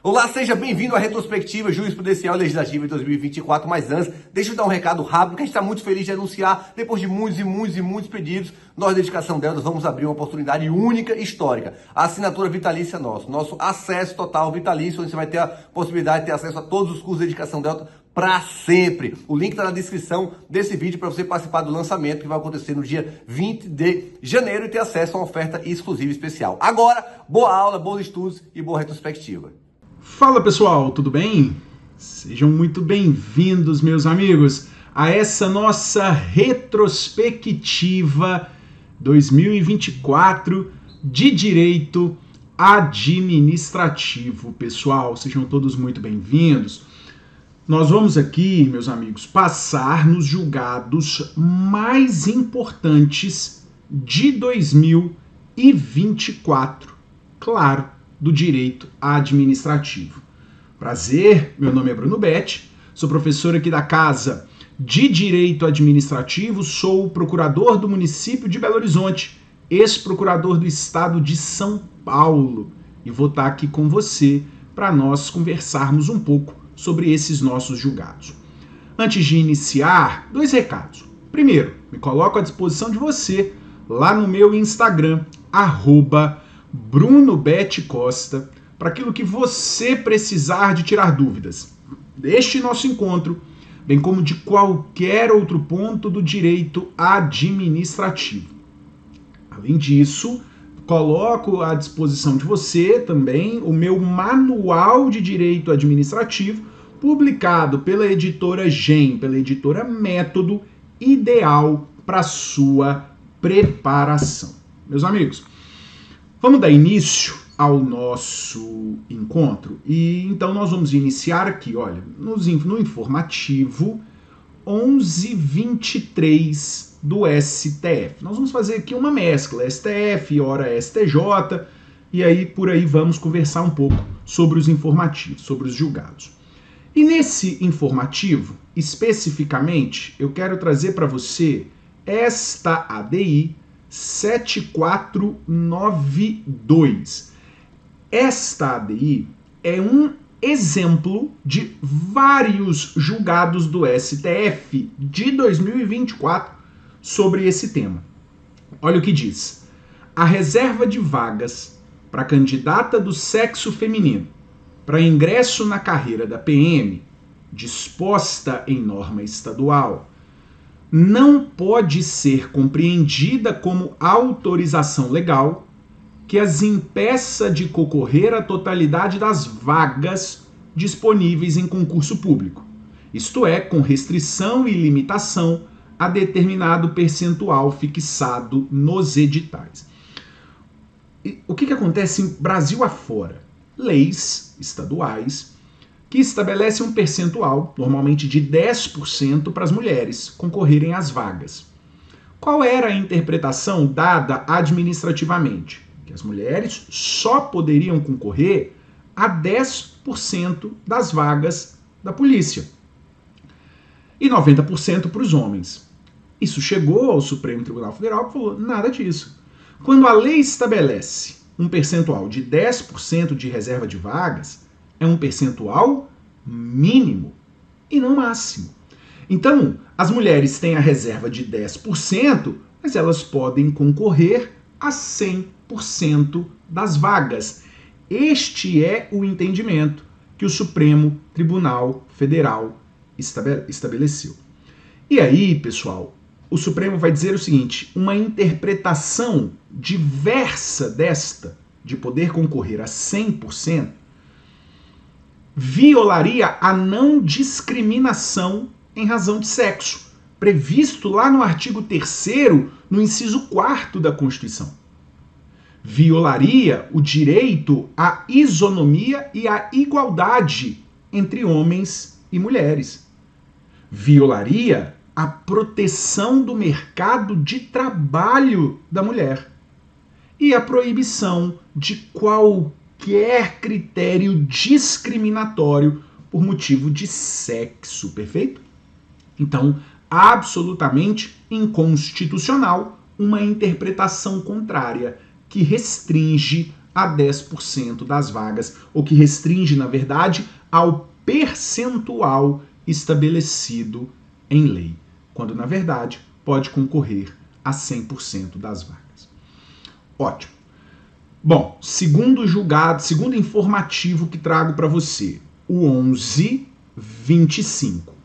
Olá, seja bem-vindo à retrospectiva jurisprudencial legislativa de 2024, mas antes, deixa eu dar um recado rápido que a gente está muito feliz de anunciar, depois de muitos pedidos, nós, Dedicação Delta, vamos abrir uma oportunidade única e histórica, a assinatura vitalícia nosso acesso total vitalício, onde você vai ter a possibilidade de ter acesso a todos os cursos de Dedicação Delta para sempre. O link está na descrição desse vídeo para você participar do lançamento que vai acontecer no dia 20 de janeiro e ter acesso a uma oferta exclusiva e especial. Agora, boa aula, bons estudos e boa retrospectiva. Fala pessoal, tudo bem? Sejam muito bem-vindos, meus amigos, a essa nossa retrospectiva 2024 de Direito Administrativo. Pessoal, sejam todos muito bem-vindos. Nós vamos aqui, meus amigos, passar nos julgados mais importantes de 2024, claro, do direito administrativo. Prazer, meu nome é Bruno Betti, sou professor aqui da Casa de Direito Administrativo, sou procurador do município de Belo Horizonte, ex-procurador do estado de São Paulo, e vou estar aqui com você para nós conversarmos um pouco sobre esses nossos julgados. Antes de iniciar, dois recados. Primeiro, me coloco à disposição de você lá no meu Instagram, @Bruno Betti Costa, para aquilo que você precisar de tirar dúvidas deste nosso encontro, bem como de qualquer outro ponto do direito administrativo. Além disso, coloco à disposição de você também o meu Manual de Direito Administrativo, publicado pela editora GEM, pela editora Método, ideal para sua preparação. Meus amigos, vamos dar início ao nosso encontro e então nós vamos iniciar aqui, olha, no informativo 1123 do STF. Nós vamos fazer aqui uma mescla, STF, ora STJ, e aí por aí vamos conversar um pouco sobre os informativos, sobre os julgados. E nesse informativo, especificamente, eu quero trazer para você esta ADI 7492. Esta ADI é um exemplo de vários julgados do STF de 2024 sobre esse tema. Olha o que diz. A reserva de vagas para candidata do sexo feminino para ingresso na carreira da PM, disposta em norma estadual, não pode ser compreendida como autorização legal que as impeça de concorrer à totalidade das vagas disponíveis em concurso público, isto é, com restrição e limitação a determinado percentual fixado nos editais. E o que acontece em Brasil afora? Leis estaduais que estabelecem um percentual, normalmente de 10%, para as mulheres concorrerem às vagas. Qual era a interpretação dada administrativamente? Que as mulheres só poderiam concorrer a 10% das vagas da polícia e 90% para os homens. Isso chegou ao Supremo Tribunal Federal que falou nada disso. Quando a lei estabelece um percentual de 10% de reserva de vagas, é um percentual mínimo e não máximo. Então, as mulheres têm a reserva de 10%, mas elas podem concorrer a 100% das vagas. Este é o entendimento que o Supremo Tribunal Federal estabeleceu. E aí, pessoal, o Supremo vai dizer o seguinte: uma interpretação diversa desta, de poder concorrer a 100%, violaria a não discriminação em razão de sexo, previsto lá no artigo 3º, no inciso 4º da Constituição. Violaria o direito à isonomia e à igualdade entre homens e mulheres. Violaria a proteção do mercado de trabalho da mulher e a proibição de qualquer critério discriminatório por motivo de sexo, perfeito? Então, absolutamente inconstitucional uma interpretação contrária que restringe a 10% das vagas, ou que restringe, na verdade, ao percentual estabelecido em lei, quando, na verdade, pode concorrer a 100% das vagas. Ótimo. Bom, segundo julgado, segundo informativo que trago para você, o 1125.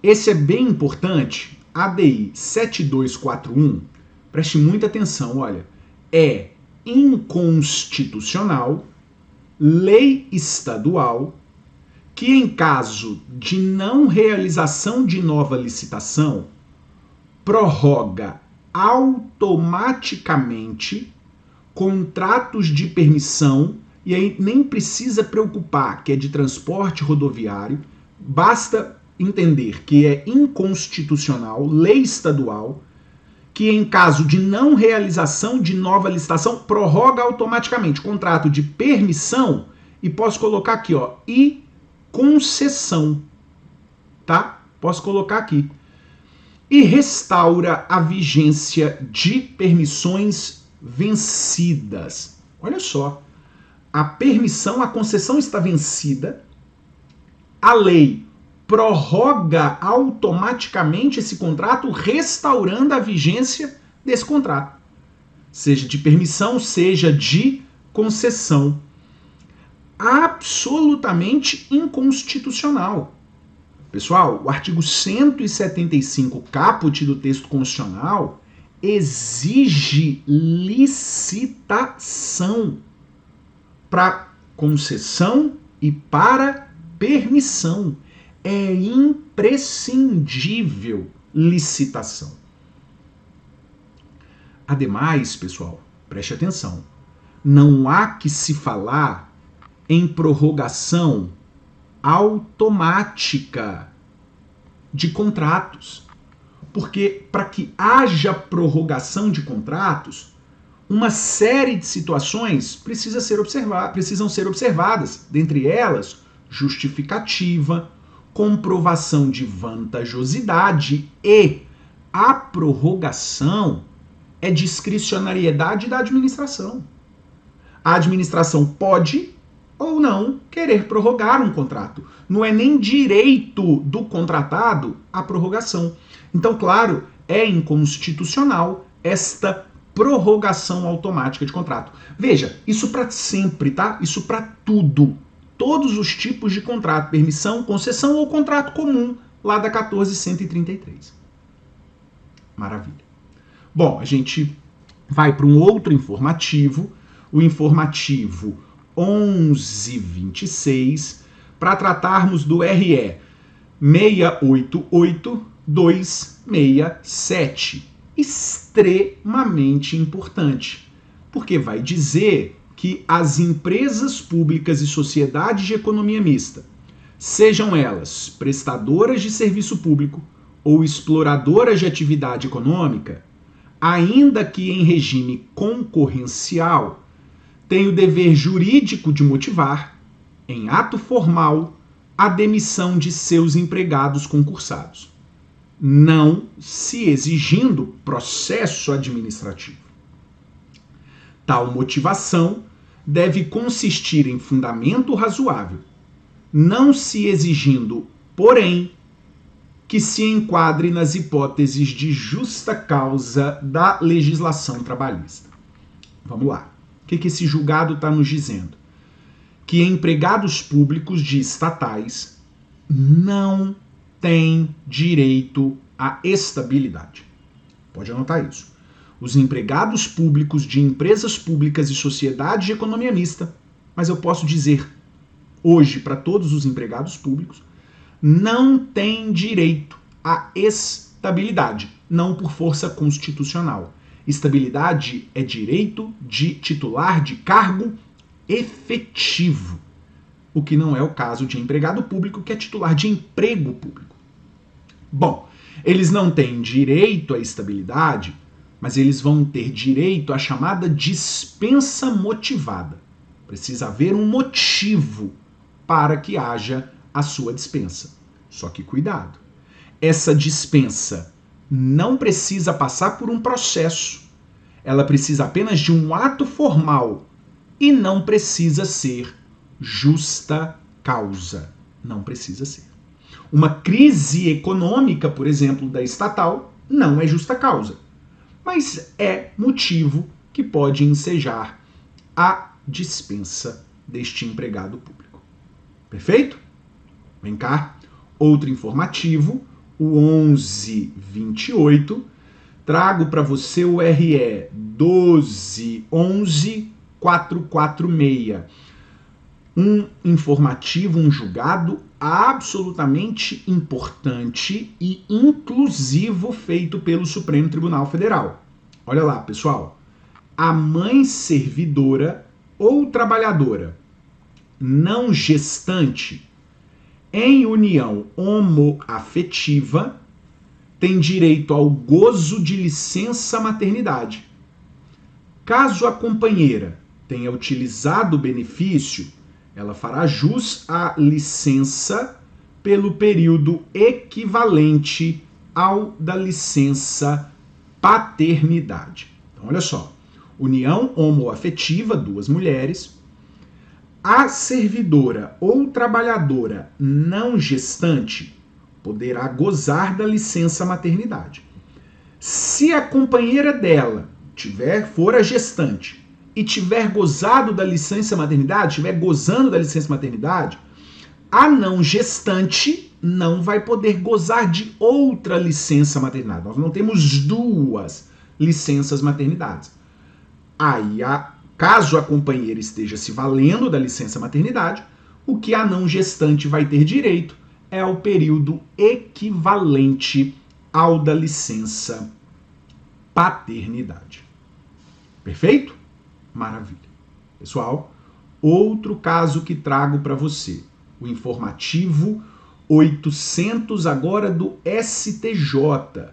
Esse é bem importante, ADI 7241, preste muita atenção, olha, é inconstitucional, lei estadual, que em caso de não realização de nova licitação, prorroga automaticamente contratos de permissão, e aí nem precisa preocupar que é de transporte rodoviário, basta entender que é inconstitucional, lei estadual, que em caso de não realização de nova licitação, prorroga automaticamente contrato de permissão, e posso colocar aqui, ó, e concessão, tá? Posso colocar aqui. E restaura a vigência de permissões vencidas. Olha só, a permissão, a concessão está vencida, a lei prorroga automaticamente esse contrato, restaurando a vigência desse contrato, seja de permissão, seja de concessão. Absolutamente inconstitucional. Pessoal, o artigo 175, caput do texto constitucional, exige licitação para concessão e para permissão. É imprescindível licitação. Ademais, pessoal, preste atenção, não há que se falar em prorrogação automática de contratos. Porque para que haja prorrogação de contratos, uma série de situações precisam ser observadas. Dentre elas, justificativa, comprovação de vantajosidade e a prorrogação é discricionariedade da administração. A administração pode ou não querer prorrogar um contrato. Não é nem direito do contratado a prorrogação. Então, claro, é inconstitucional esta prorrogação automática de contrato. Veja, isso para sempre, tá? Isso para tudo. Todos os tipos de contrato, permissão, concessão ou contrato comum, lá da 14.133. Maravilha. Bom, a gente vai para um outro informativo, o informativo 1126, para tratarmos do RE 688267. Extremamente importante, porque vai dizer que as empresas públicas e sociedades de economia mista, sejam elas prestadoras de serviço público ou exploradoras de atividade econômica, ainda que em regime concorrencial, têm o dever jurídico de motivar, em ato formal, a demissão de seus empregados concursados, não se exigindo processo administrativo. Tal motivação deve consistir em fundamento razoável, não se exigindo, porém, que se enquadre nas hipóteses de justa causa da legislação trabalhista. Vamos lá. O que esse julgado está nos dizendo? Que empregados públicos de estatais não têm direito à estabilidade. Pode anotar isso. Os empregados públicos de empresas públicas e sociedades de economia mista, mas eu posso dizer hoje para todos os empregados públicos, não têm direito à estabilidade, não por força constitucional. Estabilidade é direito de titular de cargo efetivo, o que não é o caso de empregado público, que é titular de emprego público. Bom, eles não têm direito à estabilidade, mas eles vão ter direito à chamada dispensa motivada. Precisa haver um motivo para que haja a sua dispensa. Só que cuidado, essa dispensa não precisa passar por um processo. Ela precisa apenas de um ato formal e não precisa ser justa causa. Não precisa ser. Uma crise econômica, por exemplo, da estatal, não é justa causa, mas é motivo que pode ensejar a dispensa deste empregado público. Perfeito? Vem cá. Outro informativo, o 1128. Trago para você o RE 1211446. Um informativo, um julgado absolutamente importante e inclusivo feito pelo Supremo Tribunal Federal. Olha lá, pessoal. A mãe servidora ou trabalhadora não gestante em união homoafetiva tem direito ao gozo de licença maternidade. Caso a companheira tenha utilizado o benefício, ela fará jus à licença pelo período equivalente ao da licença paternidade. Então, olha só. União homoafetiva, duas mulheres. A servidora ou trabalhadora não gestante poderá gozar da licença maternidade. Se a companheira dela for a gestante e tiver gozado da licença maternidade, tiver gozando da licença maternidade, a não gestante não vai poder gozar de outra licença maternidade. Nós não temos duas licenças maternidades. Aí, caso a companheira esteja se valendo da licença maternidade, o que a não gestante vai ter direito é ao período equivalente ao da licença paternidade. Perfeito? Maravilha. Pessoal, outro caso que trago para você, o informativo 800 agora do STJ.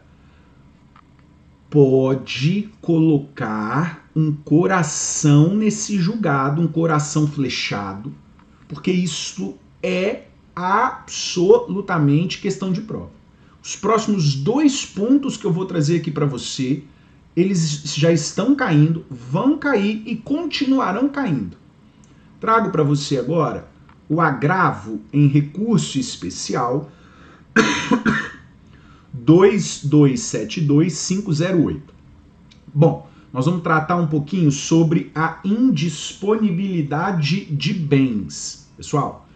Pode colocar um coração nesse julgado, um coração flechado, porque isso é absolutamente questão de prova. Os próximos 2 pontos que eu vou trazer aqui para você, eles já estão caindo, vão cair e continuarão caindo. Trago para você agora o agravo em recurso especial 2272508. Bom, nós vamos tratar um pouquinho sobre a indisponibilidade de bens. Pessoal,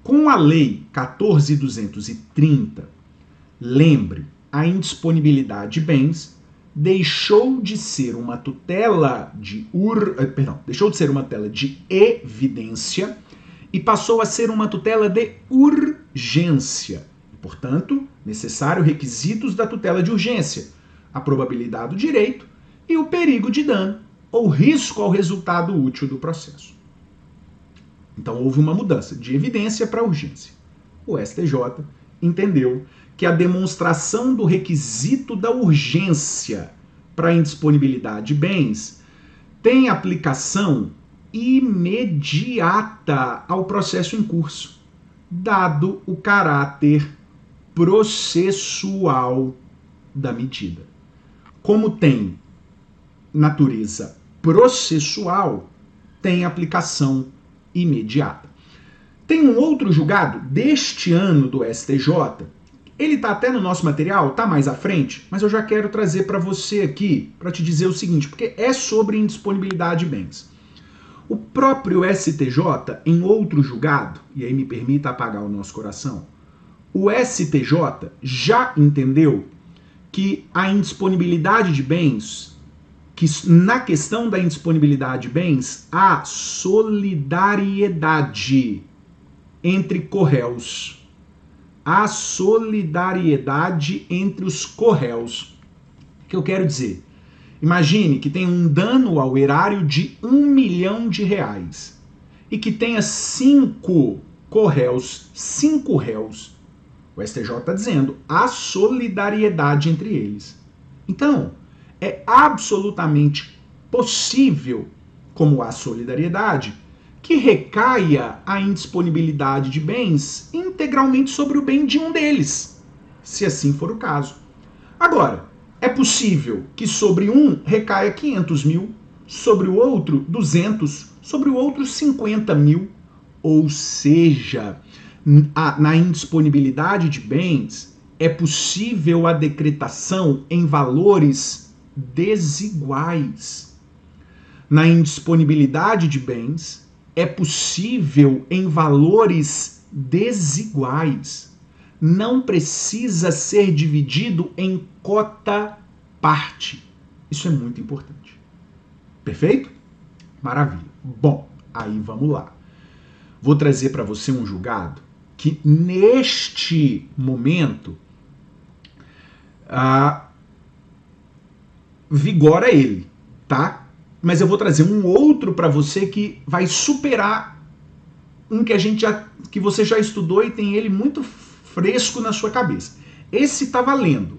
com a Lei 14.230, lembre, a indisponibilidade de bens deixou de ser uma tutela deixou de ser uma tutela de evidência e passou a ser uma tutela de urgência. Portanto, necessário requisitos da tutela de urgência, a probabilidade do direito e o perigo de dano ou risco ao resultado útil do processo. Então houve uma mudança de evidência para urgência. O STJ entendeu que a demonstração do requisito da urgência para a indisponibilidade de bens tem aplicação imediata ao processo em curso, dado o caráter processual da medida. Como tem natureza processual, tem aplicação imediata. Tem um outro julgado deste ano do STJ, ele está até no nosso material, está mais à frente, mas eu já quero trazer para você aqui, para te dizer o seguinte, porque é sobre indisponibilidade de bens. O próprio STJ, em outro julgado, e aí me permita apagar o nosso coração, o STJ já entendeu que a indisponibilidade de bens, que na questão da indisponibilidade de bens, há solidariedade entre corréus. Há solidariedade entre os corréus. O que eu quero dizer? Imagine que tem um dano ao erário de R$1 milhão e que tenha 5 corréus, 5 réus. O STJ está dizendo, há solidariedade entre eles. Então, é absolutamente possível, como há solidariedade, que recaia a indisponibilidade de bens integralmente sobre o bem de um deles, se assim for o caso. Agora, é possível que sobre um recaia 500 mil, sobre o outro 200, sobre outros 50 mil, ou seja, na indisponibilidade de bens é possível a decretação em valores desiguais. Na indisponibilidade de bens é possível em valores desiguais. Não precisa ser dividido em cota-parte. Isso é muito importante. Perfeito? Maravilha. Bom, aí vamos lá. Vou trazer para você um julgado que neste momento vigora ele, tá? Mas eu vou trazer um outro para você que vai superar um que você já estudou e tem ele muito fresco na sua cabeça. Esse está valendo.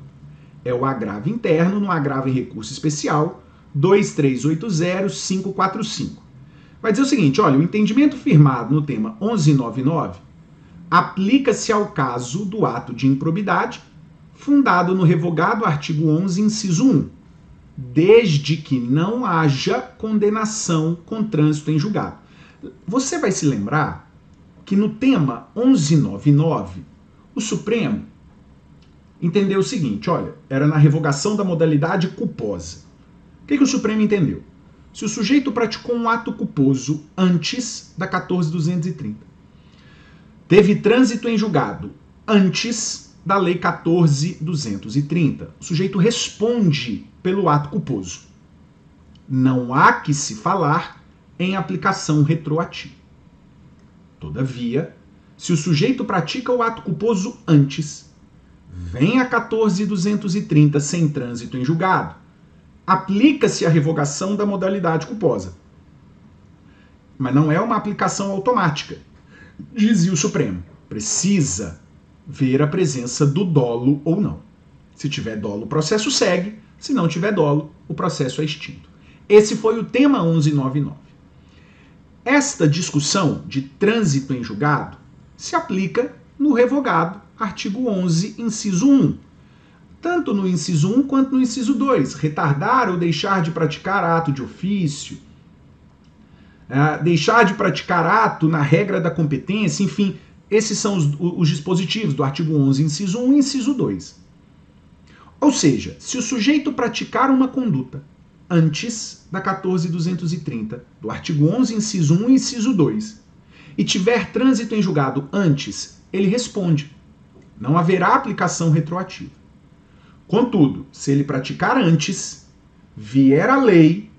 É o agravo interno no agravo em recurso especial 2380-545. Vai dizer o seguinte, olha, o entendimento firmado no tema 1199 aplica-se ao caso do ato de improbidade fundado no revogado artigo 11, inciso 1, desde que não haja condenação com trânsito em julgado. Você vai se lembrar que no tema 1199, o Supremo entendeu o seguinte, olha, era na revogação da modalidade culposa. O que o Supremo entendeu? Se o sujeito praticou um ato culposo antes da 14.230, teve trânsito em julgado antes da Lei 14.230, o sujeito responde pelo ato culposo. Não há que se falar em aplicação retroativa. Todavia, se o sujeito pratica o ato culposo antes, vem a 14.230 sem trânsito em julgado, aplica-se a revogação da modalidade culposa. Mas não é uma aplicação automática. Dizia o Supremo, precisa ver a presença do dolo ou não. Se tiver dolo, o processo segue. Se não tiver dolo, o processo é extinto. Esse foi o tema 1199. Esta discussão de trânsito em julgado se aplica no revogado, artigo 11, inciso 1. Tanto no inciso 1 quanto no inciso 2. Retardar ou deixar de praticar ato de ofício, deixar de praticar ato na regra da competência, enfim, esses são os dispositivos do artigo 11, inciso 1 e inciso 2. Ou seja, se o sujeito praticar uma conduta antes da 14.230, do artigo 11, inciso 1 e inciso 2, e tiver trânsito em julgado antes, ele responde. Não haverá aplicação retroativa. Contudo, se ele praticar antes, vier a lei,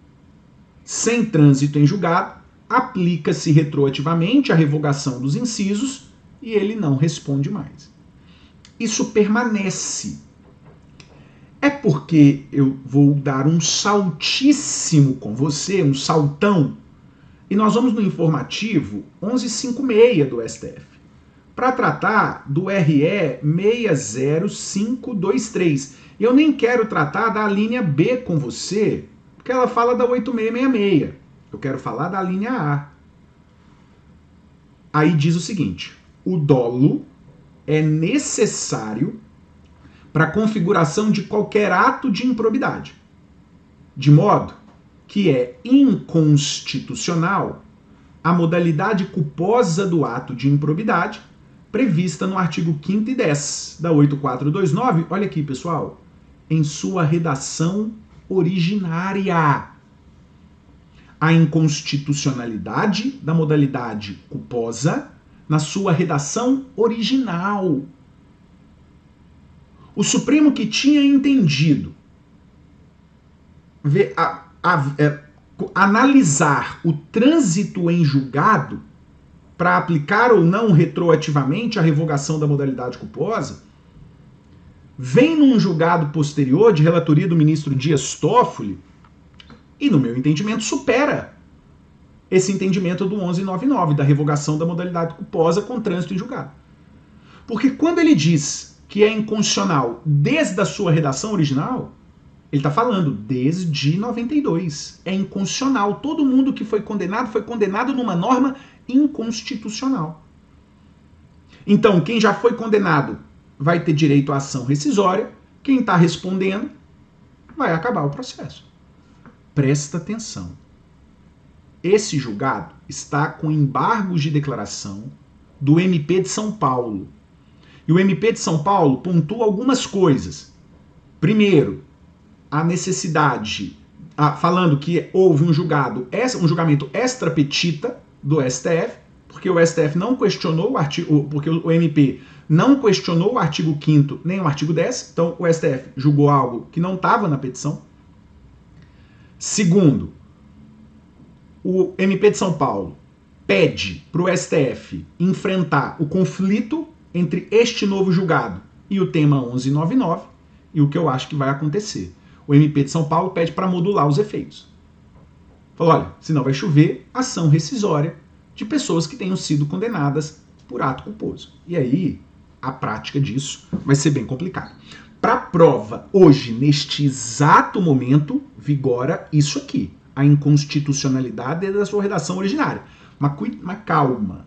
sem trânsito em julgado, aplica-se retroativamente a revogação dos incisos e ele não responde mais. Isso permanece. É porque eu vou dar um saltíssimo com você, um saltão, e nós vamos no informativo 1156 do STF, para tratar do RE 60523. E eu nem quero tratar da linha B com você, porque ela fala da 8666. Eu quero falar da linha A. Aí diz o seguinte, o dolo é necessário para a configuração de qualquer ato de improbidade, de modo que é inconstitucional a modalidade culposa do ato de improbidade prevista no artigo 5º e 10 da 8429, olha aqui, pessoal, em sua redação originária. A inconstitucionalidade da modalidade culposa na sua redação original. O Supremo que tinha entendido analisar o trânsito em julgado para aplicar ou não retroativamente a revogação da modalidade culposa, vem num julgado posterior de relatoria do ministro Dias Toffoli e, no meu entendimento, supera esse entendimento do 1199, da revogação da modalidade culposa com trânsito em julgado. Porque quando ele diz que é inconstitucional desde a sua redação original, ele está falando desde 92. É inconstitucional. Todo mundo que foi condenado numa norma inconstitucional. Então, quem já foi condenado vai ter direito à ação rescisória. Quem está respondendo vai acabar o processo. Presta atenção. esse julgado está com embargos de declaração do MP de São Paulo. E o MP de São Paulo pontua algumas coisas. Primeiro, a necessidade, falando que houve um julgamento extra petita do STF, porque o STF não questionou o artigo, porque o MP não questionou o artigo 5º nem o artigo 10º, então o STF julgou algo que não estava na petição. Segundo, o MP de São Paulo pede para o STF enfrentar o conflito entre este novo julgado e o tema 1199, e o que eu acho que vai acontecer. O MP de São Paulo pede para modular os efeitos. Falou, olha, senão vai chover ação rescisória de pessoas que tenham sido condenadas por ato culposo. E aí, a prática disso vai ser bem complicada. Para prova, hoje, neste exato momento, vigora isso aqui, a inconstitucionalidade da sua redação originária. Mas calma.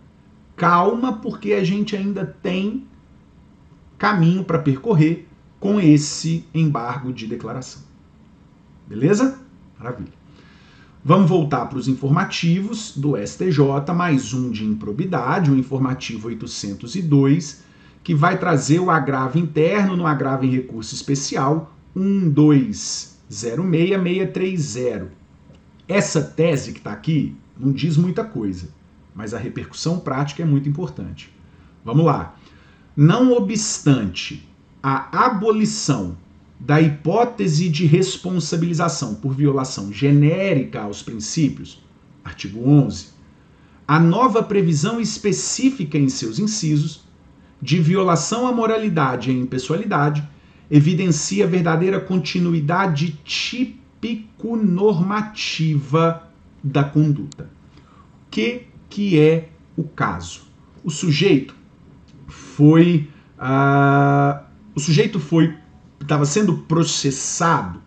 Calma, porque a gente ainda tem caminho para percorrer com esse embargo de declaração. Beleza? Maravilha. Vamos voltar para os informativos do STJ, mais um de improbidade, o informativo 802, que vai trazer o agravo interno no agravo em recurso especial 1206630. Essa tese que está aqui não diz muita coisa, mas a repercussão prática é muito importante. Vamos lá. Não obstante a abolição da hipótese de responsabilização por violação genérica aos princípios, artigo 11, a nova previsão específica em seus incisos de violação à moralidade e à impessoalidade evidencia verdadeira continuidade típico-normativa da conduta. O que é o caso? O sujeito estava sendo processado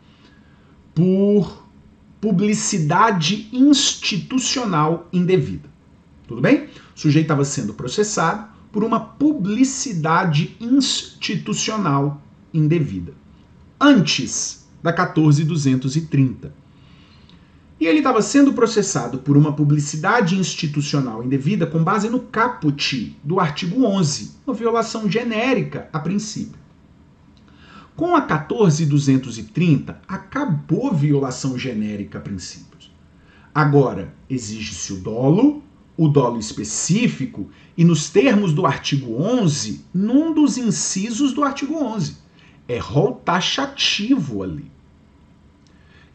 por publicidade institucional indevida. Tudo bem? O sujeito estava sendo processado por uma publicidade institucional indevida. Antes da 14.230. E ele estava sendo processado por uma publicidade institucional indevida com base no caput do artigo 11, uma violação genérica a princípio. Com a 14.230, acabou violação genérica a princípios. Agora, exige-se o dolo específico, e nos termos do artigo 11, num dos incisos do artigo 11. É rol taxativo ali.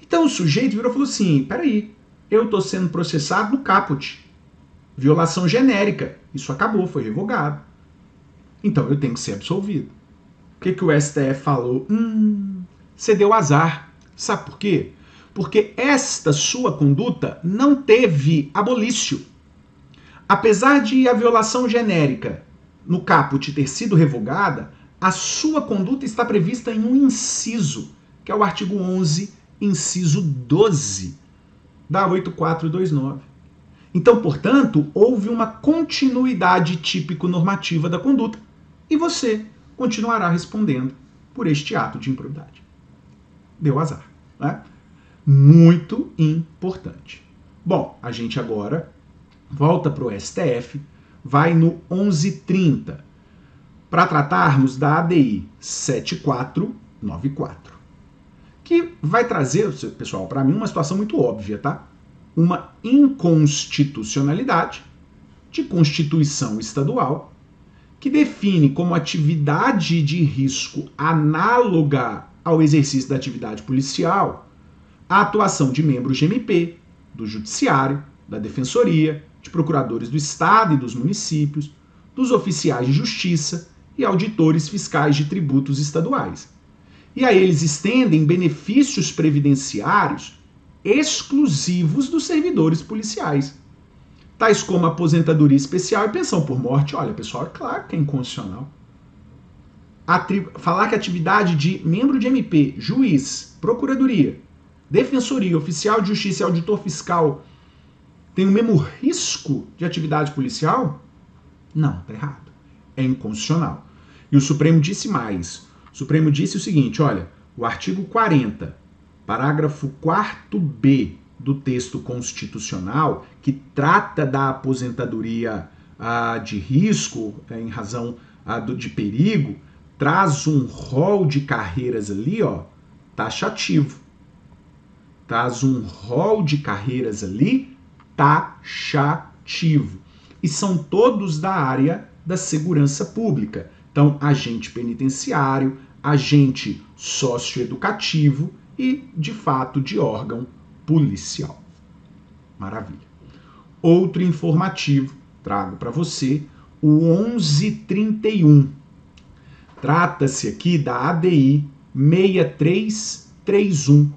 Então o sujeito virou e falou assim, peraí, eu estou sendo processado no caput. Violação genérica. Isso acabou, foi revogado. Então eu tenho que ser absolvido. O que o STF falou? Você deu azar. Sabe por quê? Porque esta sua conduta não teve abolício. Apesar de a violação genérica no caput ter sido revogada, a sua conduta está prevista em um inciso, que é o artigo 11, inciso 12, da 8429. Então, portanto, houve uma continuidade típico-normativa da conduta e você continuará respondendo por este ato de improbidade. Deu azar, né? Muito importante. Bom, a gente agora volta para o STF, vai no 1130, para tratarmos da ADI 7494, que vai trazer, pessoal, para mim uma situação muito óbvia, tá? Uma inconstitucionalidade de Constituição estadual que define como atividade de risco análoga ao exercício da atividade policial a atuação de membros de MP, do Judiciário, da Defensoria, de procuradores do Estado e dos municípios, dos oficiais de justiça e auditores fiscais de tributos estaduais. E a eles estendem benefícios previdenciários exclusivos dos servidores policiais, tais como aposentadoria especial e pensão por morte. Olha, pessoal, é claro que é inconstitucional. Falar que a atividade de membro de MP, juiz, procuradoria, defensoria, oficial de justiça e auditor fiscal tem o mesmo risco de atividade policial? Não, tá errado. É inconstitucional. E o Supremo disse mais. O Supremo disse o seguinte, olha, o artigo 40, parágrafo 4º B do texto constitucional que trata da aposentadoria de risco, em razão de perigo, traz um rol de carreiras ali, ó, taxativo. Traz um rol de carreiras ali taxativo. E são todos da área da segurança pública. Então, agente penitenciário, agente socioeducativo e, de fato, de órgão policial. Maravilha. Outro informativo, trago para você, o 1131. Trata-se aqui da ADI 6331,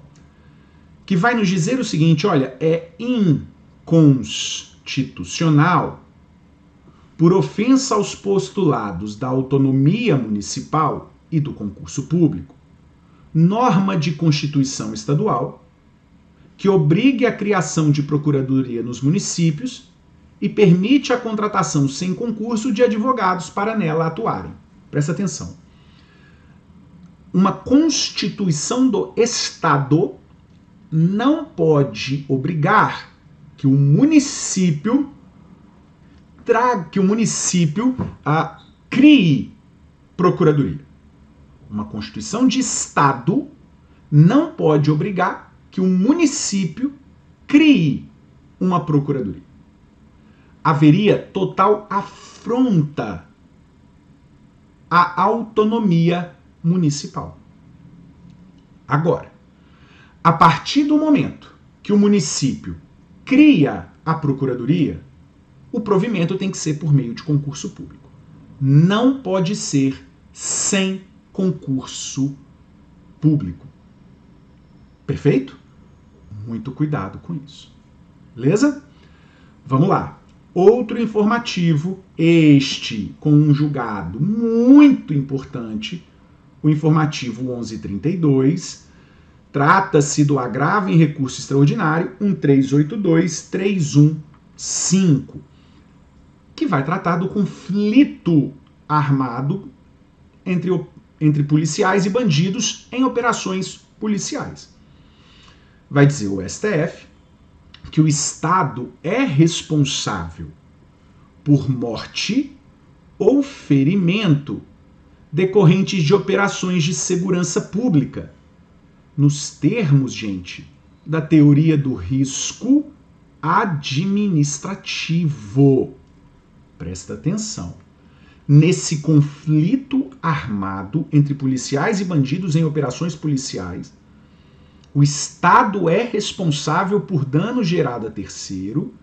que vai nos dizer o seguinte, olha, é inconstitucional, por ofensa aos postulados da autonomia municipal e do concurso público, norma de Constituição Estadual que obrigue a criação de procuradoria nos municípios e permite a contratação sem concurso de advogados para nela atuarem. Presta atenção. Uma Constituição do Estado não pode obrigar que o município crie procuradoria. Uma Constituição de Estado não pode obrigar que o município crie uma procuradoria. Haveria total afronta à autonomia municipal. Agora, a partir do momento que o município cria a procuradoria, o provimento tem que ser por meio de concurso público. Não pode ser sem concurso público. Perfeito? Muito cuidado com isso. Beleza? Vamos lá. Outro informativo, este com um julgado muito importante, o informativo 1132, trata-se do agravo em recurso extraordinário 1382315, que vai tratar do conflito armado entre policiais e bandidos em operações policiais. Vai dizer o STF que o Estado é responsável por morte ou ferimento decorrentes de operações de segurança pública, nos termos, gente, da teoria do risco administrativo. Presta atenção. Nesse conflito armado entre policiais e bandidos em operações policiais, o Estado é responsável por dano gerado a terceiro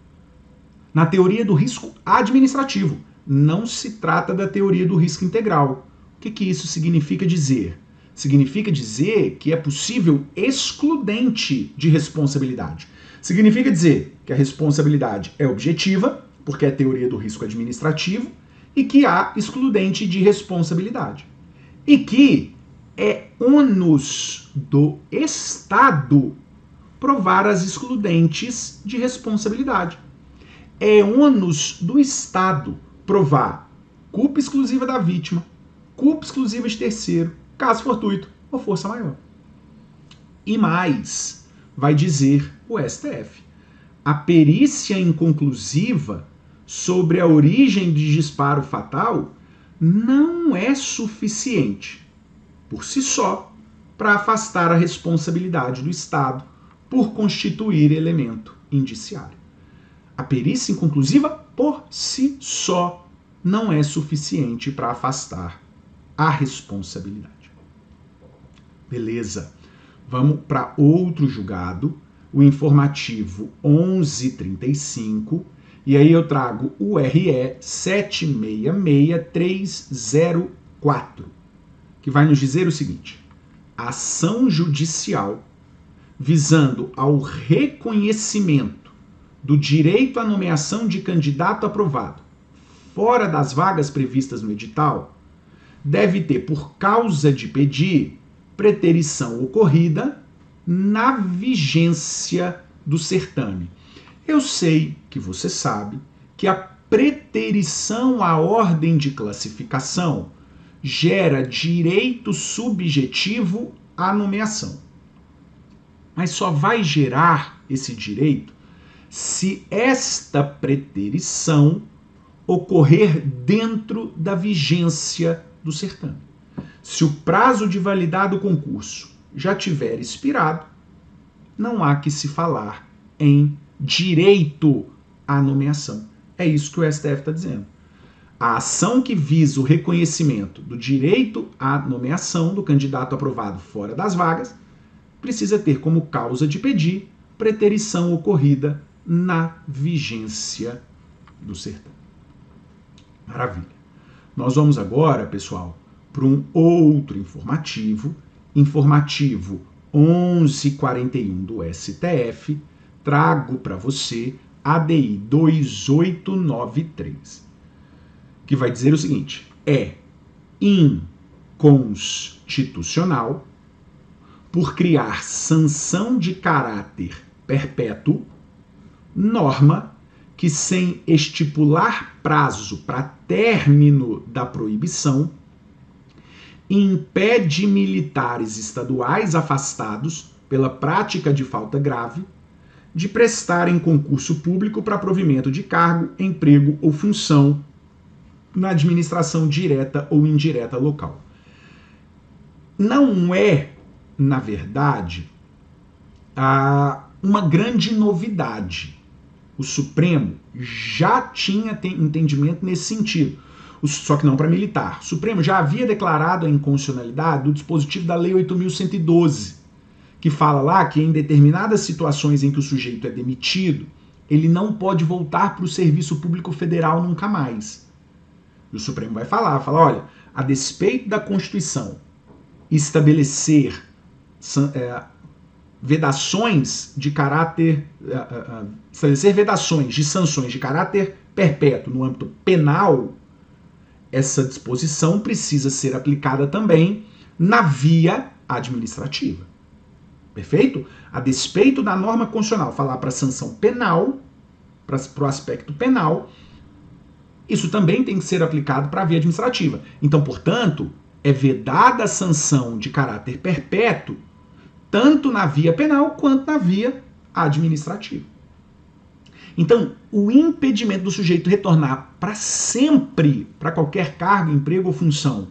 na teoria do risco administrativo. Não se trata da teoria do risco integral. O que isso significa dizer? Significa dizer que é possível excludente de responsabilidade. Significa dizer que a responsabilidade é objetiva, porque é a teoria do risco administrativo, e que há excludente de responsabilidade. E que é ônus do Estado provar as excludentes de responsabilidade. É ônus do Estado provar culpa exclusiva da vítima, culpa exclusiva de terceiro, caso fortuito ou força maior. E mais, vai dizer o STF, a perícia inconclusiva sobre a origem de disparo fatal não é suficiente por si só, para afastar a responsabilidade do Estado por constituir elemento indiciário. A perícia inconclusiva, por si só, não é suficiente para afastar a responsabilidade. Beleza. Vamos para outro julgado, o informativo 1135, e aí eu trago o RE 766304. que vai nos dizer o seguinte: ação judicial visando ao reconhecimento do direito à nomeação de candidato aprovado fora das vagas previstas no edital deve ter por causa de pedir preterição ocorrida na vigência do certame. Eu sei que você sabe que a preterição à ordem de classificação gera direito subjetivo à nomeação. Mas só vai gerar esse direito se esta preterição ocorrer dentro da vigência do certame. Se o prazo de validade do concurso já tiver expirado, não há que se falar em direito à nomeação. É isso que o STF está dizendo. A ação que visa o reconhecimento do direito à nomeação do candidato aprovado fora das vagas precisa ter como causa de pedir preterição ocorrida na vigência do certame. Maravilha. Nós vamos agora, pessoal, para um outro informativo, informativo 1141 do STF, trago para você ADI 2893, que vai dizer o seguinte: é inconstitucional por criar sanção de caráter perpétuo, norma que, sem estipular prazo para término da proibição, impede militares estaduais afastados pela prática de falta grave de prestarem concurso público para provimento de cargo, emprego ou função na administração direta ou indireta local. Não é, na verdade, uma grande novidade. O Supremo já tinha entendimento nesse sentido, só que não para militar. O Supremo já havia declarado a inconstitucionalidade do dispositivo da Lei 8.112, que fala lá que em determinadas situações em que o sujeito é demitido, ele não pode voltar para o serviço público federal nunca mais. E o Supremo vai falar, olha, a despeito da Constituição estabelecer vedações de caráter, estabelecer vedações de sanções de caráter perpétuo no âmbito penal, essa disposição precisa ser aplicada também na via administrativa. Perfeito? A despeito da norma constitucional falar para a sanção penal, para o aspecto penal, isso também tem que ser aplicado para a via administrativa. Então, portanto, é vedada a sanção de caráter perpétuo, tanto na via penal quanto na via administrativa. Então, o impedimento do sujeito retornar para sempre para qualquer cargo, emprego ou função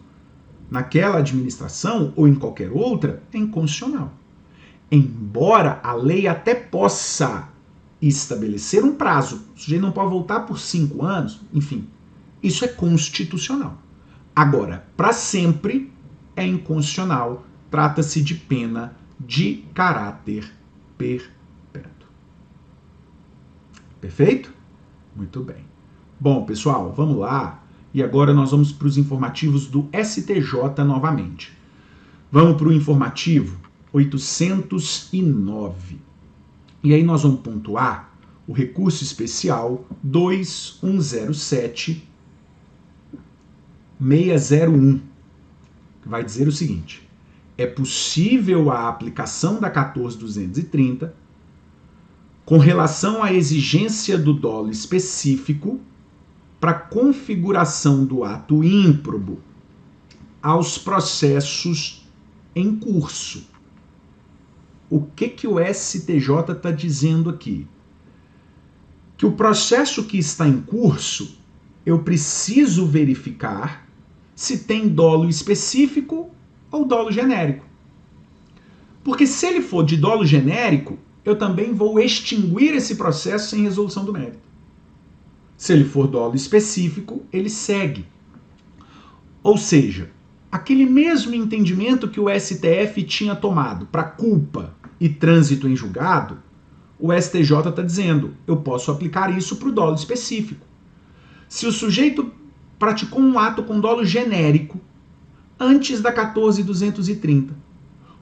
naquela administração ou em qualquer outra é inconstitucional. Embora a lei até possa estabelecer um prazo, o sujeito não pode voltar por 5 anos, enfim, isso é constitucional. Agora, para sempre é inconstitucional, trata-se de pena de caráter perpétuo. Perfeito? Muito bem. Bom, pessoal, vamos lá. E agora nós vamos para os informativos do STJ novamente. Vamos para o informativo 809. E aí nós vamos pontuar o recurso especial 2107-601, que vai dizer o seguinte: é possível a aplicação da 14.230 com relação à exigência do dolo específico para configuração do ato ímprobo aos processos em curso. O que o STJ está dizendo aqui? Que o processo que está em curso, eu preciso verificar se tem dolo específico ou dolo genérico. Porque se ele for de dolo genérico, eu também vou extinguir esse processo sem resolução do mérito. Se ele for dolo específico, ele segue. Ou seja, aquele mesmo entendimento que o STF tinha tomado para culpa e trânsito em julgado, o STJ está dizendo, eu posso aplicar isso para o dolo específico. Se o sujeito praticou um ato com dolo genérico antes da 14.230,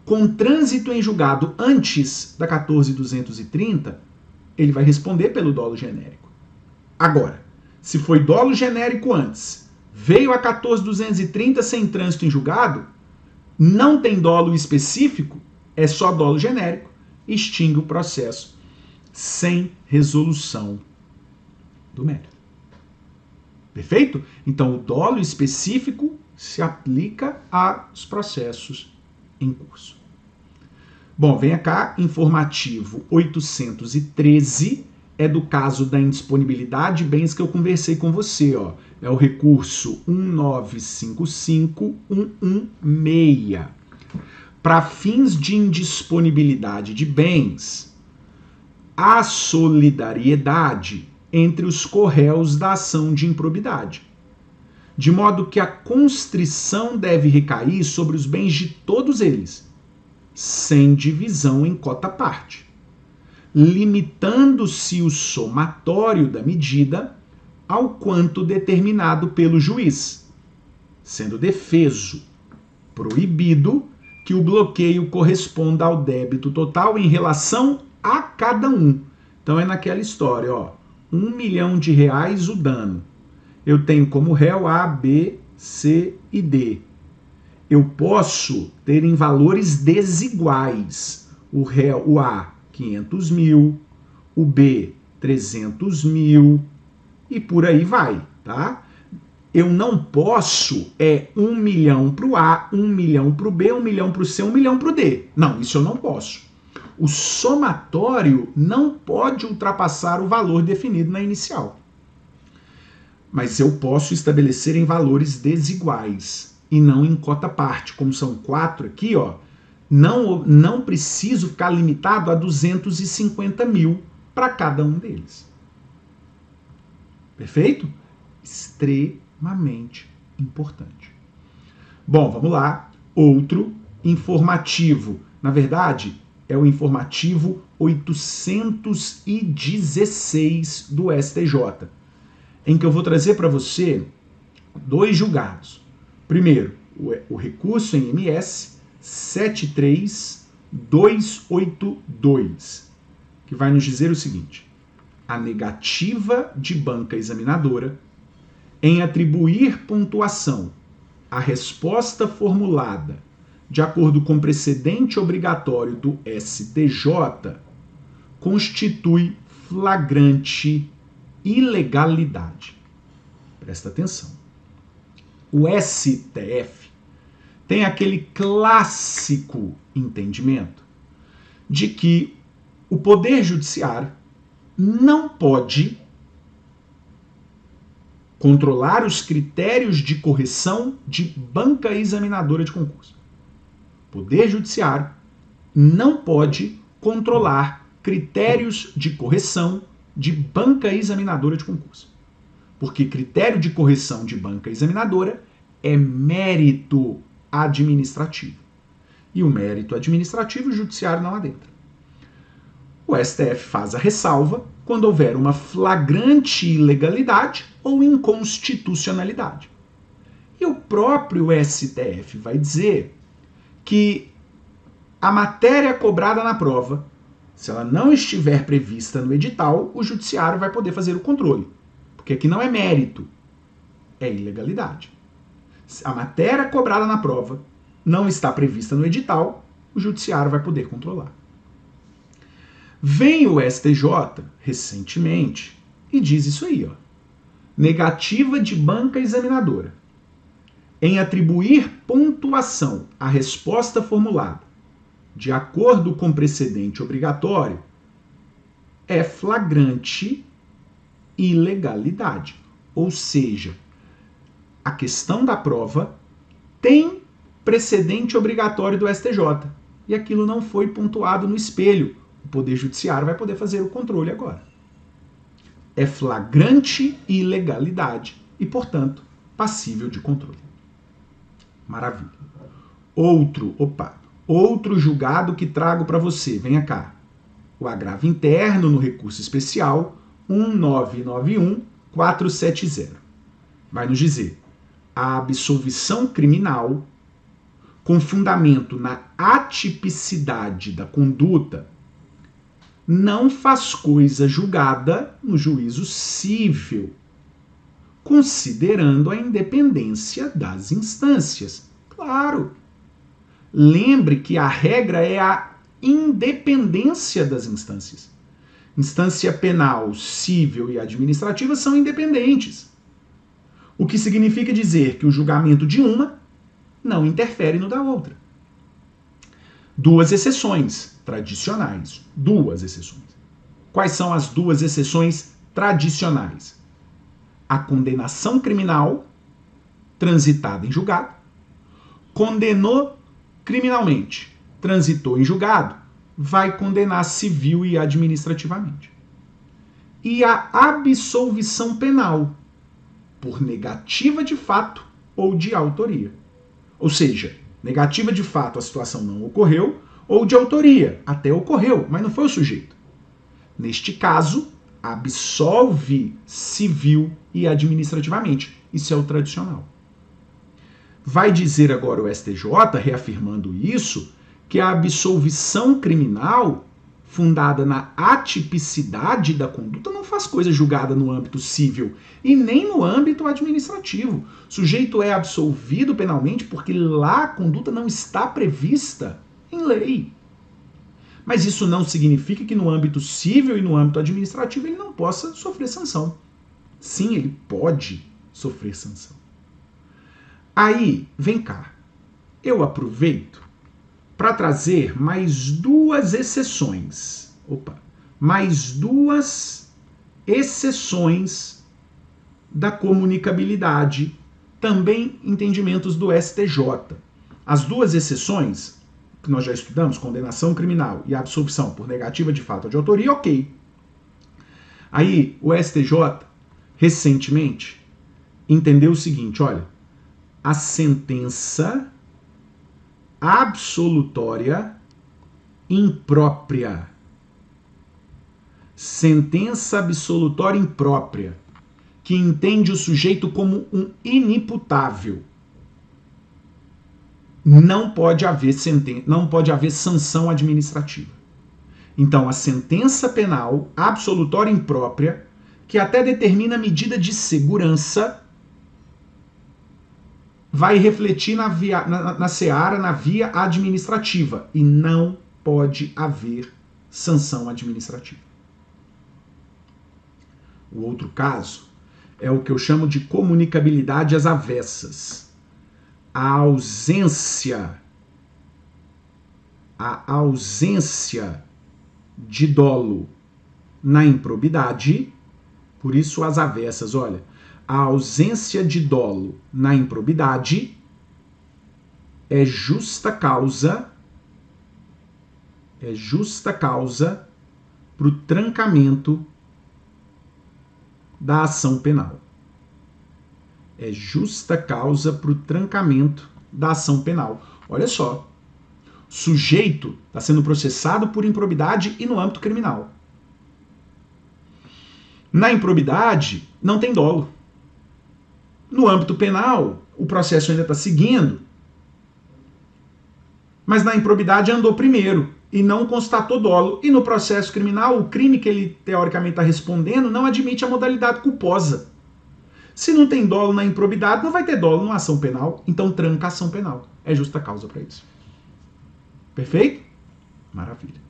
com trânsito em julgado antes da 14.230, ele vai responder pelo dolo genérico. Agora, se foi dolo genérico antes, veio a 14.230 sem trânsito em julgado, não tem dolo específico, é só dolo genérico, extingue o processo sem resolução do mérito. Perfeito? Então, o dolo específico se aplica aos processos em curso. Bom, venha cá, informativo 813 é do caso da indisponibilidade de bens que eu conversei com você, ó. É o recurso 1955116. Para fins de indisponibilidade de bens, há solidariedade entre os corréus da ação de improbidade, de modo que a constrição deve recair sobre os bens de todos eles, sem divisão em cota-parte, limitando-se o somatório da medida ao quanto determinado pelo juiz, sendo defeso, proibido que o bloqueio corresponda ao débito total em relação a cada um. Então é naquela história, ó, R$1 milhão o dano. Eu tenho como réu A, B, C e D. Eu posso ter em valores desiguais. O réu, o A, 500 mil, o B, 300 mil e por aí vai, tá? Eu não posso 1 milhão para o A, 1 milhão para o B, 1 milhão para o C, 1 milhão para o D. Não, isso eu não posso. O somatório não pode ultrapassar o valor definido na inicial. Mas eu posso estabelecer em valores desiguais e não em cota-parte. Como são 4 aqui, ó, não preciso ficar limitado a 250 mil para cada um deles. Perfeito? Extremamente importante. Bom, vamos lá. Outro informativo. Na verdade, é o informativo 816 do STJ, em que eu vou trazer para você 2 julgados. Primeiro, o recurso em MS 73282, que vai nos dizer o seguinte: a negativa de banca examinadora em atribuir pontuação à resposta formulada de acordo com o precedente obrigatório do STJ constitui flagrante ilegalidade. Presta atenção. O STF tem aquele clássico entendimento de que o Poder Judiciário não pode controlar os critérios de correção de banca examinadora de concurso. O Poder Judiciário não pode controlar critérios de correção de banca examinadora de concurso. Porque critério de correção de banca examinadora é mérito administrativo. E o mérito administrativo o Judiciário não adentra. O STF faz a ressalva quando houver uma flagrante ilegalidade ou inconstitucionalidade. E o próprio STF vai dizer que a matéria cobrada na prova, se ela não estiver prevista no edital, o Judiciário vai poder fazer o controle. Porque aqui não é mérito, é ilegalidade. Se a matéria cobrada na prova não está prevista no edital, o Judiciário vai poder controlar. Vem o STJ, recentemente, e diz isso aí, ó. Negativa de banca examinadora em atribuir pontuação à resposta formulada de acordo com precedente obrigatório é flagrante ilegalidade. Ou seja, a questão da prova tem precedente obrigatório do STJ e aquilo não foi pontuado no espelho. O Poder Judiciário vai poder fazer o controle agora. É flagrante ilegalidade e, portanto, passível de controle. Maravilha. Outro julgado que trago para você. Venha cá. O agravo interno no recurso especial 1991470. Vai nos dizer: a absolvição criminal com fundamento na atipicidade da conduta não faz coisa julgada no juízo cível, considerando a independência das instâncias. Claro. Lembre que a regra é a independência das instâncias. Instância penal, civil e administrativa são independentes. O que significa dizer que o julgamento de uma não interfere no da outra. duas exceções tradicionais. Duas exceções. Quais são as duas exceções tradicionais? A condenação criminal transitada em julgado. Condenou criminalmente, transitou em julgado, vai condenar civil e administrativamente. E a absolvição penal, por negativa de fato ou de autoria. Ou seja, negativa de fato a situação não ocorreu, ou de autoria, até ocorreu, mas não foi o sujeito. Neste caso, absolve civil e administrativamente. Isso é o tradicional. Vai dizer agora o STJ, reafirmando isso, que a absolvição criminal, fundada na atipicidade da conduta, não faz coisa julgada no âmbito civil e nem no âmbito administrativo. O sujeito é absolvido penalmente porque lá a conduta não está prevista em lei. Mas isso não significa que no âmbito civil e no âmbito administrativo ele não possa sofrer sanção. Sim, ele pode sofrer sanção. Aí, vem cá, eu aproveito para trazer mais duas exceções. Mais duas exceções da comunicabilidade, também entendimentos do STJ. As duas exceções que nós já estudamos, condenação criminal e absolvição por negativa de fato ou de autoria, ok. Aí o STJ, recentemente, entendeu o seguinte, olha, a sentença absolutória imprópria. Sentença absolutória imprópria, que entende o sujeito como um inimputável. Não pode haver sanção administrativa. Então, a sentença penal absolutória imprópria, que até determina medida de segurança, vai refletir na seara, na via administrativa, e não pode haver sanção administrativa. O outro caso é o que eu chamo de comunicabilidade às avessas. A ausência de dolo na improbidade, por isso as avessas, olha, a ausência de dolo na improbidade é justa causa para o trancamento da ação penal. É justa causa para o trancamento da ação penal. Olha só, sujeito está sendo processado por improbidade e no âmbito criminal. Na improbidade, não tem dolo. No âmbito penal, o processo ainda está seguindo, mas na improbidade andou primeiro e não constatou dolo. E no processo criminal, o crime que ele teoricamente está respondendo não admite a modalidade culposa. Se não tem dolo na improbidade, não vai ter dolo na ação penal, então tranca a ação penal. É justa causa para isso. Perfeito? Maravilha.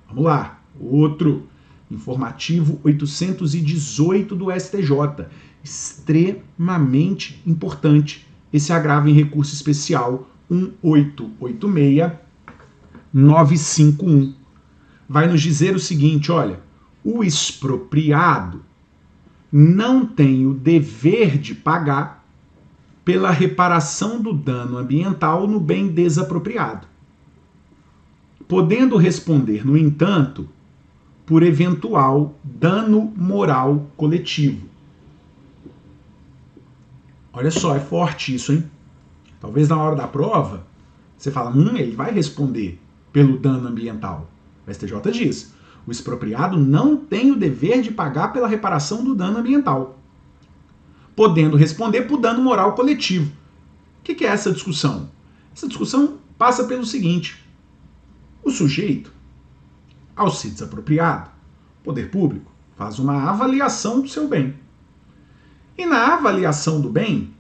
Vamos lá. Outro informativo 818 do STJ. Extremamente importante esse agravo em recurso especial 1886951. Vai nos dizer o seguinte, olha, o expropriado não tem o dever de pagar pela reparação do dano ambiental no bem desapropriado, podendo responder, no entanto, por eventual dano moral coletivo. Olha só, é forte isso, hein? Talvez na hora da prova, você fala, ele vai responder pelo dano ambiental. O STJ diz, o expropriado não tem o dever de pagar pela reparação do dano ambiental, podendo responder por dano moral coletivo. O que é essa discussão? Essa discussão passa pelo seguinte, o sujeito, ao ser desapropriado, o poder público faz uma avaliação do seu bem. E na avaliação do bem,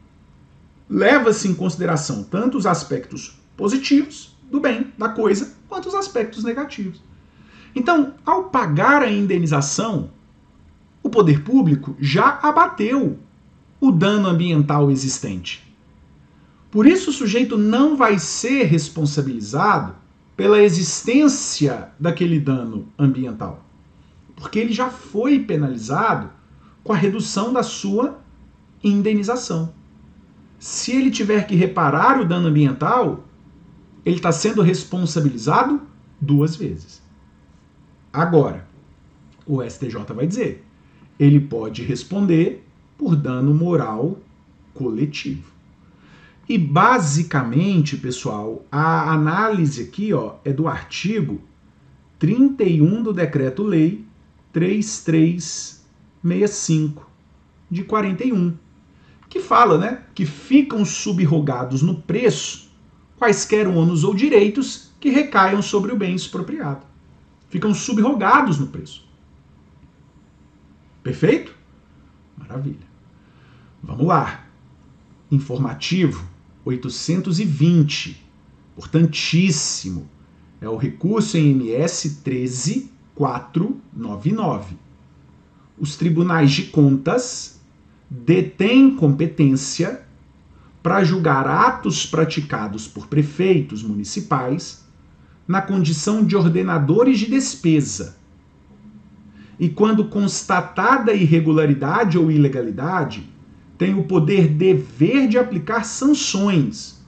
leva-se em consideração tanto os aspectos positivos do bem, da coisa, quanto os aspectos negativos. Então, ao pagar a indenização, o poder público já abateu o dano ambiental existente. Por isso, o sujeito não vai ser responsabilizado pela existência daquele dano ambiental, porque ele já foi penalizado com a redução da sua indenização. Se ele tiver que reparar o dano ambiental, ele está sendo responsabilizado 2 vezes. Agora, o STJ vai dizer, ele pode responder por dano moral coletivo. E basicamente, pessoal, a análise aqui é do artigo 31 do Decreto-Lei 3365 de 41, que fala, que ficam subrogados no preço quaisquer ônus ou direitos que recaiam sobre o bem expropriado. Ficam subrogados no preço. Perfeito? Maravilha. Vamos lá. Informativo 820. Importantíssimo. É o recurso em MS 13499. Os tribunais de contas detêm competência para julgar atos praticados por prefeitos municipais na condição de ordenadores de despesa. E quando constatada irregularidade ou ilegalidade, tem o dever de aplicar sanções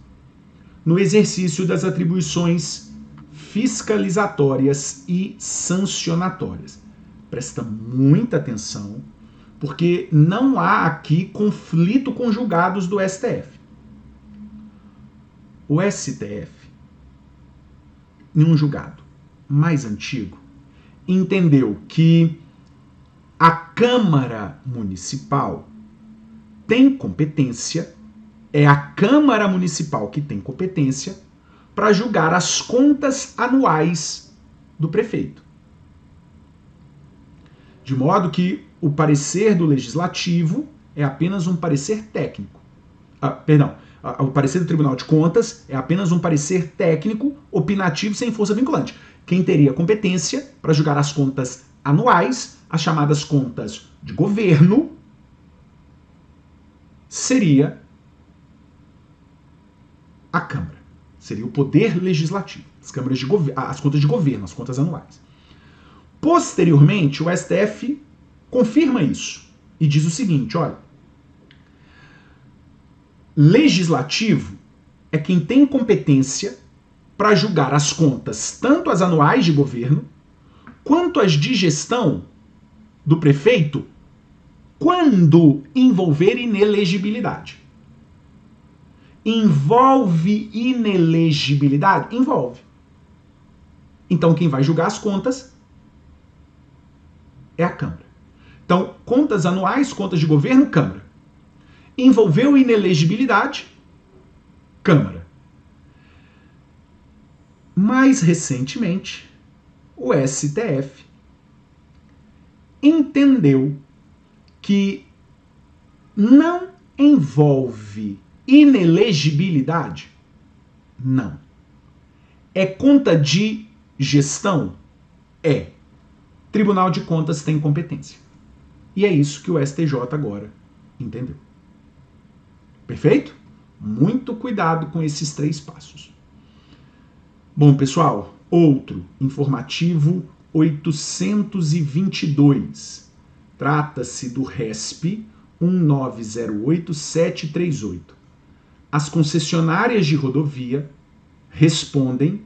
no exercício das atribuições fiscalizatórias e sancionatórias. Presta muita atenção, porque não há aqui conflito com julgados do STF. O STF, em um julgado mais antigo, entendeu que a Câmara Municipal tem competência, é a Câmara Municipal que tem competência para julgar as contas anuais do prefeito. De modo que o parecer do Legislativo é apenas um parecer técnico. O parecer do Tribunal de Contas é apenas um parecer técnico, opinativo, sem força vinculante. Quem teria competência para julgar as contas anuais, as chamadas contas de governo, seria a Câmara. Seria o Poder Legislativo. As contas de governo, as contas anuais. Posteriormente, o STF confirma isso e diz o seguinte, olha, legislativo é quem tem competência para julgar as contas, tanto as anuais de governo, quanto as de gestão do prefeito, quando envolver inelegibilidade. Envolve inelegibilidade? Envolve. Então, quem vai julgar as contas é a Câmara. Então, contas anuais, contas de governo, Câmara. Envolveu inelegibilidade, Câmara. Mais recentemente, o STF entendeu que não envolve inelegibilidade. Não. É conta de gestão? É. Tribunal de Contas tem competência. E é isso que o STJ agora entendeu. Perfeito? Muito cuidado com esses 3 passos. Bom, pessoal, outro informativo 822. Trata-se do RESP 1908738. As concessionárias de rodovia respondem,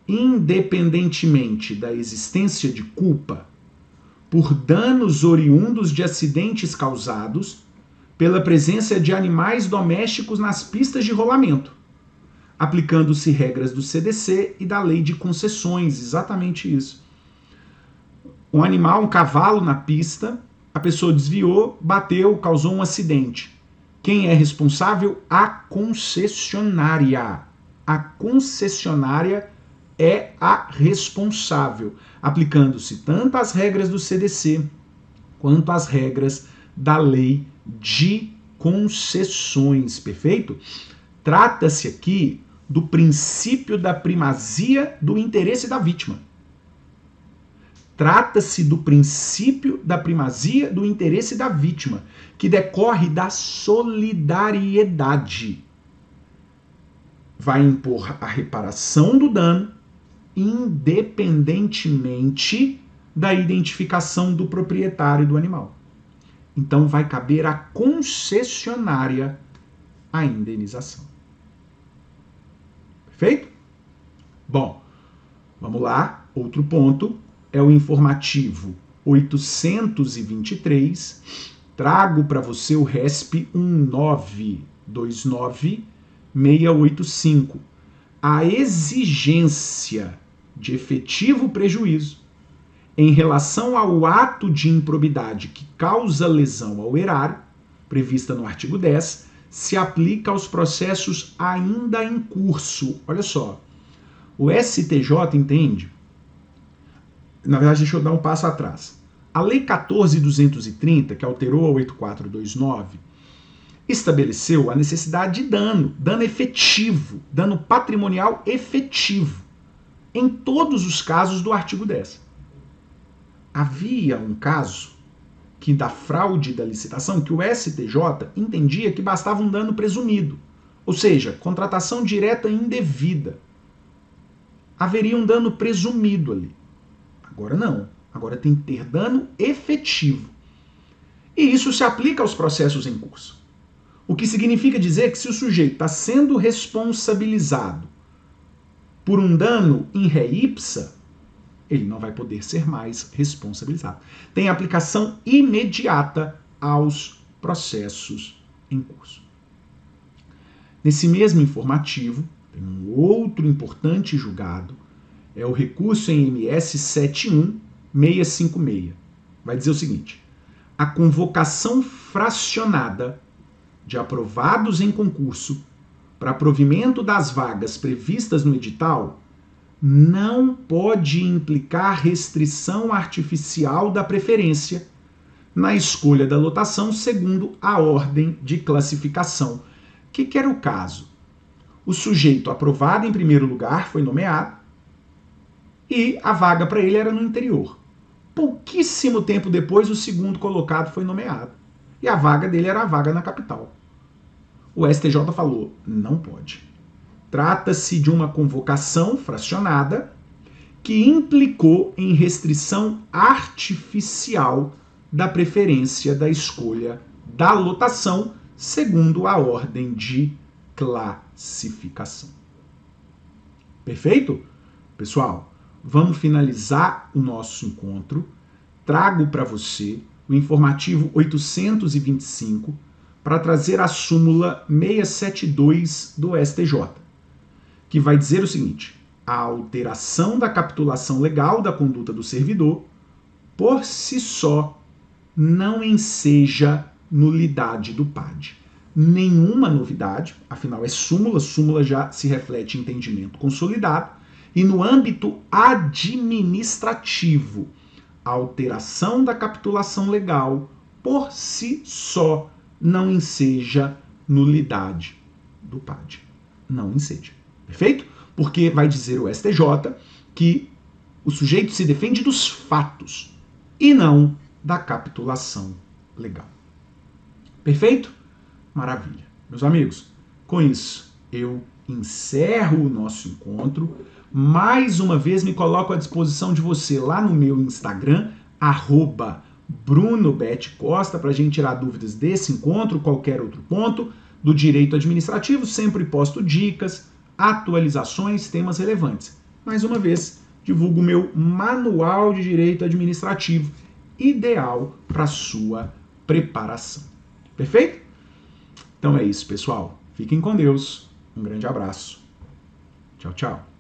independentemente da existência de culpa, por danos oriundos de acidentes causados pela presença de animais domésticos nas pistas de rolamento, aplicando-se regras do CDC e da Lei de Concessões, exatamente isso. Um animal, um cavalo na pista, a pessoa desviou, bateu, causou um acidente. Quem é responsável? A concessionária. A concessionária é a responsável, aplicando-se tanto as regras do CDC quanto as regras da Lei de Concessões, perfeito? Trata-se aqui do princípio da primazia do interesse da vítima. Trata-se do princípio da primazia do interesse da vítima, que decorre da solidariedade. Vai impor a reparação do dano independentemente da identificação do proprietário do animal. Então vai caber à concessionária a indenização. Perfeito? Bom, vamos lá. Outro ponto é o informativo 823. Trago para você o RESP 1929685. A exigência de efetivo prejuízo em relação ao ato de improbidade que causa lesão ao erário, prevista no artigo 10, se aplica aos processos ainda em curso. Olha só, o STJ entende, na verdade deixa eu dar um passo atrás. A Lei 14.230, que alterou a 8429, estabeleceu a necessidade de dano efetivo, dano patrimonial efetivo, em todos os casos do artigo 10. Havia um caso que da fraude da licitação que o STJ entendia que bastava um dano presumido, ou seja, contratação direta indevida. Haveria um dano presumido ali. Agora não. Agora tem que ter dano efetivo. E isso se aplica aos processos em curso. O que significa dizer que se o sujeito está sendo responsabilizado por um dano in re ipsa, ele não vai poder ser mais responsabilizado. Tem aplicação imediata aos processos em curso. Nesse mesmo informativo, tem um outro importante julgado, é o recurso em MS 71656. Vai dizer o seguinte: a convocação fracionada de aprovados em concurso para provimento das vagas previstas no edital não pode implicar restrição artificial da preferência na escolha da lotação segundo a ordem de classificação. O que era o caso? O sujeito aprovado em primeiro lugar foi nomeado e a vaga para ele era no interior. Pouquíssimo tempo depois, o segundo colocado foi nomeado e a vaga dele era a vaga na capital. O STJ falou, não pode. Trata-se de uma convocação fracionada que implicou em restrição artificial da preferência da escolha da lotação segundo a ordem de classificação. Perfeito? Pessoal, vamos finalizar o nosso encontro. Trago para você o informativo 825 para trazer a súmula 672 do STJ, que vai dizer o seguinte: a alteração da capitulação legal da conduta do servidor, por si só, não enseja nulidade do PAD. Nenhuma novidade, afinal é súmula, súmula já se reflete em entendimento consolidado, e no âmbito administrativo, a alteração da capitulação legal, por si só, não enseja nulidade do PAD. Não enseja. Perfeito? Porque vai dizer o STJ que o sujeito se defende dos fatos e não da capitulação legal. Perfeito? Maravilha. Meus amigos, com isso eu encerro o nosso encontro. Mais uma vez me coloco à disposição de você lá no meu Instagram, @BrunoBetCosta, para a gente tirar dúvidas desse encontro, qualquer outro ponto do direito administrativo. Sempre posto dicas, atualizações, temas relevantes. Mais uma vez, divulgo o meu manual de direito administrativo, ideal para sua preparação. Perfeito? Então é isso, pessoal. Fiquem com Deus. Um grande abraço. Tchau, tchau.